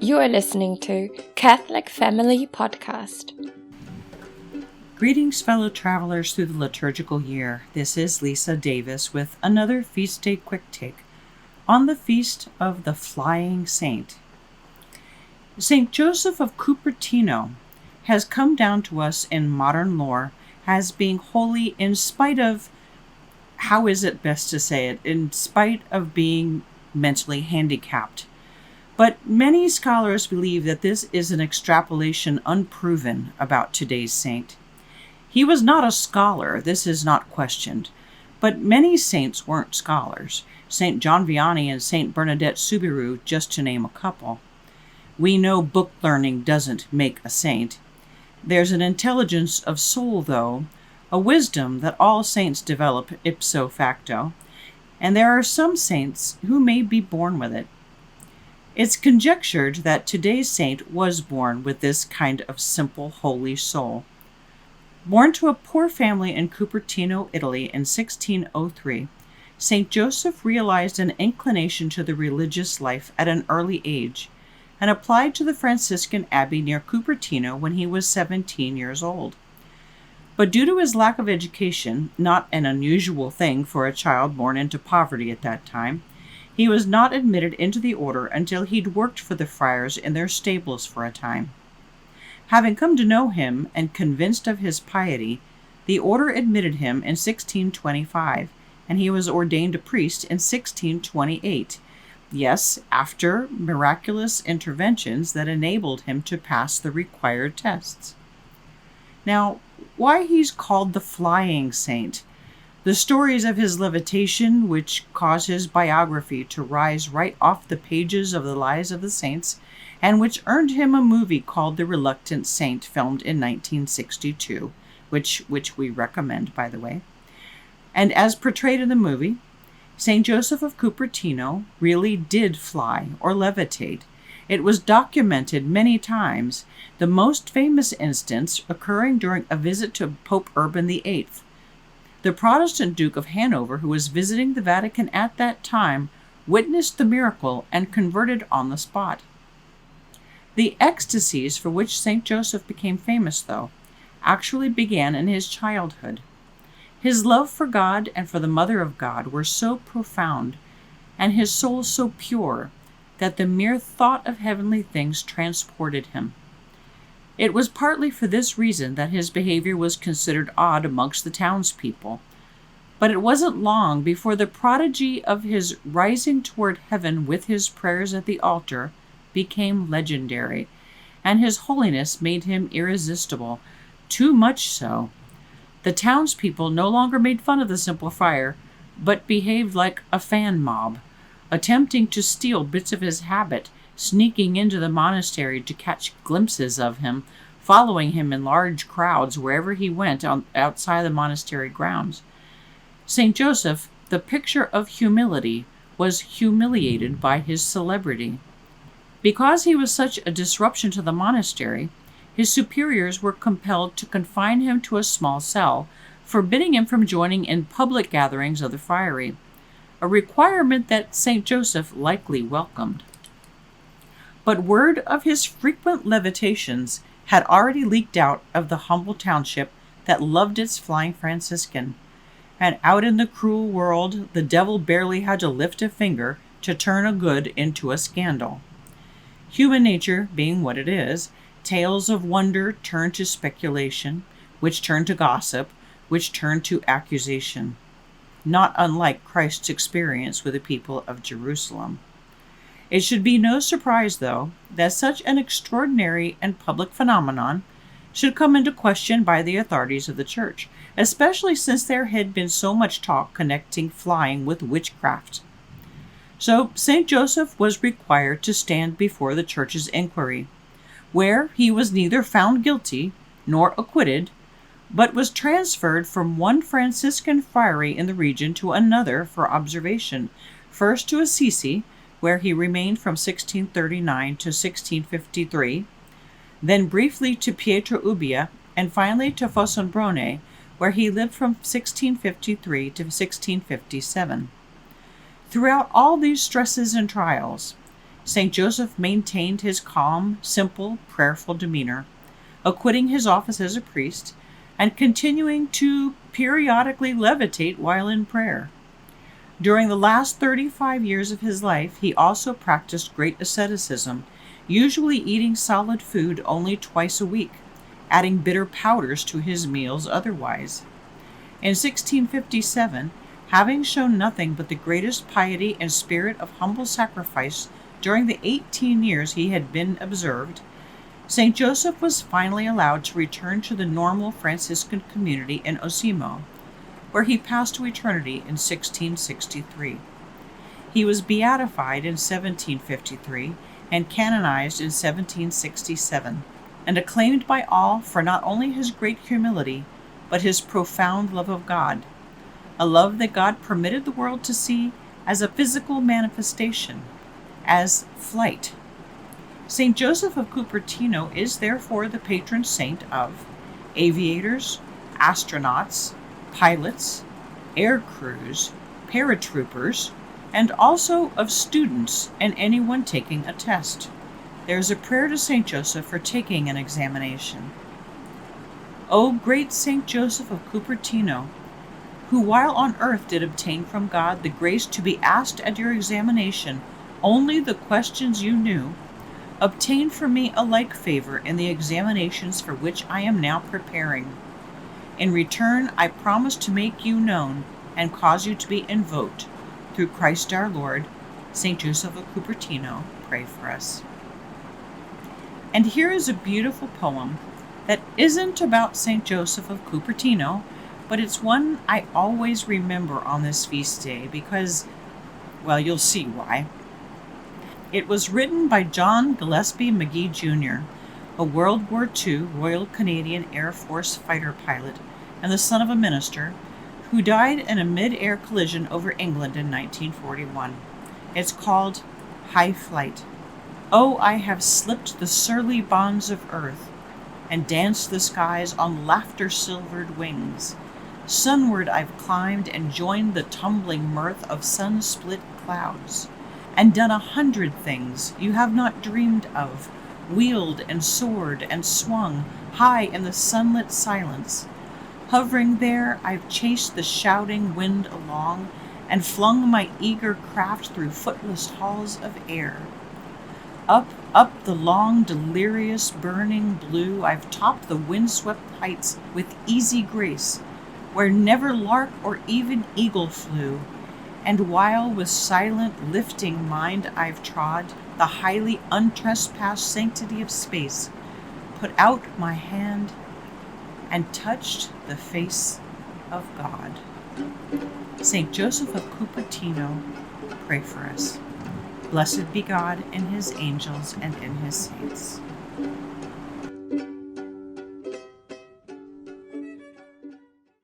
You are listening to Catholic Family Podcast. Greetings, fellow travelers through the liturgical year. This is Lisa Davis with another Feast Day Quick Take on the Feast of the Flying Saint. St. Joseph of Cupertino has come down to us in modern lore as being holy in spite of, how is it best to say it, in spite of being mentally handicapped. But many scholars believe that this is an extrapolation unproven about today's saint. He was not a scholar, this is not questioned, but many saints weren't scholars. St. John Vianney and St. Bernadette Soubirous, just to name a couple. We know book learning doesn't make a saint. There's an intelligence of soul, though, a wisdom that all saints develop ipso facto, and there are some saints who may be born with it. It's conjectured that today's saint was born with this kind of simple, holy soul. Born to a poor family in Cupertino, Italy in 1603, St. Joseph realized an inclination to the religious life at an early age and applied to the Franciscan abbey near Cupertino when he was 17 years old. But due to his lack of education, not an unusual thing for a child born into poverty at that time, he was not admitted into the order until he'd worked for the friars in their stables for a time. Having come to know him and convinced of his piety, the order admitted him in 1625, and he was ordained a priest in 1628. Yes, after miraculous interventions that enabled him to pass the required tests. Now, why he's called the Flying Saint? The stories of his levitation, which cause his biography to rise right off the pages of the Lives of the Saints, and which earned him a movie called The Reluctant Saint, filmed in 1962, which we recommend, by the way. And as portrayed in the movie, St. Joseph of Cupertino really did fly or levitate. It was documented many times, the most famous instance occurring during a visit to Pope Urban VIII. The Protestant Duke of Hanover, who was visiting the Vatican at that time, witnessed the miracle and converted on the spot. The ecstasies for which St. Joseph became famous, though, actually began in his childhood. His love for God and for the Mother of God were so profound, and his soul so pure, that the mere thought of heavenly things transported him. It was partly for this reason that his behavior was considered odd amongst the townspeople. But it wasn't long before the prodigy of his rising toward heaven with his prayers at the altar became legendary, and his holiness made him irresistible, too much so. The townspeople no longer made fun of the simple friar, but behaved like a fan mob, attempting to steal bits of his habit, sneaking into the monastery to catch glimpses of him, following him in large crowds wherever he went outside the monastery grounds. St. Joseph, the picture of humility, was humiliated by his celebrity. Because he was such a disruption to the monastery, his superiors were compelled to confine him to a small cell, forbidding him from joining in public gatherings of the friary, a requirement that St. Joseph likely welcomed. But word of his frequent levitations had already leaked out of the humble township that loved its flying Franciscan, and out in the cruel world the devil barely had to lift a finger to turn a good into a scandal. Human nature being what it is, tales of wonder turn to speculation, which turn to gossip, which turn to accusation, not unlike Christ's experience with the people of Jerusalem. It should be no surprise, though, that such an extraordinary and public phenomenon should come into question by the authorities of the Church, especially since there had been so much talk connecting flying with witchcraft. So St. Joseph was required to stand before the Church's inquiry, where he was neither found guilty nor acquitted, but was transferred from one Franciscan friary in the region to another for observation, first to Assisi, where he remained from 1639 to 1653, then briefly to Pietraubbia, and finally to Fossombrone, where he lived from 1653 to 1657. Throughout all these stresses and trials, St. Joseph maintained his calm, simple, prayerful demeanor, acquitting his office as a priest and continuing to periodically levitate while in prayer. During the last 35 years of his life, he also practiced great asceticism, usually eating solid food only twice a week, adding bitter powders to his meals otherwise. In 1657, having shown nothing but the greatest piety and spirit of humble sacrifice during the 18 years he had been observed, St. Joseph was finally allowed to return to the normal Franciscan community in Osimo, where he passed to eternity in 1663. He was beatified in 1753 and canonized in 1767, and acclaimed by all for not only his great humility, but his profound love of God, a love that God permitted the world to see as a physical manifestation, as flight. St. Joseph of Cupertino is therefore the patron saint of aviators, astronauts, pilots, air crews, paratroopers, and also of students and anyone taking a test. There is a prayer to St. Joseph for taking an examination. O great St. Joseph of Cupertino, who while on earth did obtain from God the grace to be asked at your examination only the questions you knew, obtain for me a like favor in the examinations for which I am now preparing. In return, I promise to make you known and cause you to be invoked. Through Christ our Lord, St. Joseph of Cupertino, pray for us. And here is a beautiful poem that isn't about St. Joseph of Cupertino, but it's one I always remember on this feast day because, well, you'll see why. It was written by John Gillespie McGee Jr., a World War II Royal Canadian Air Force fighter pilot and the son of a minister, who died in a mid-air collision over England in 1941. It's called High Flight. Oh, I have slipped the surly bonds of earth and danced the skies on laughter-silvered wings. Sunward I've climbed and joined the tumbling mirth of sun-split clouds, and done 100 things you have not dreamed of, wheeled and soared and swung high in the sunlit silence. Hovering there, I've chased the shouting wind along and flung my eager craft through footless halls of air. Up the long, delirious, burning blue, I've topped the windswept heights with easy grace, where never lark or even eagle flew. And while with silent, lifting mind I've trod the highly untrespassed sanctity of space, put out my hand and touched the face of God. St. Joseph of Cupertino, pray for us. Blessed be God in his angels and in his saints.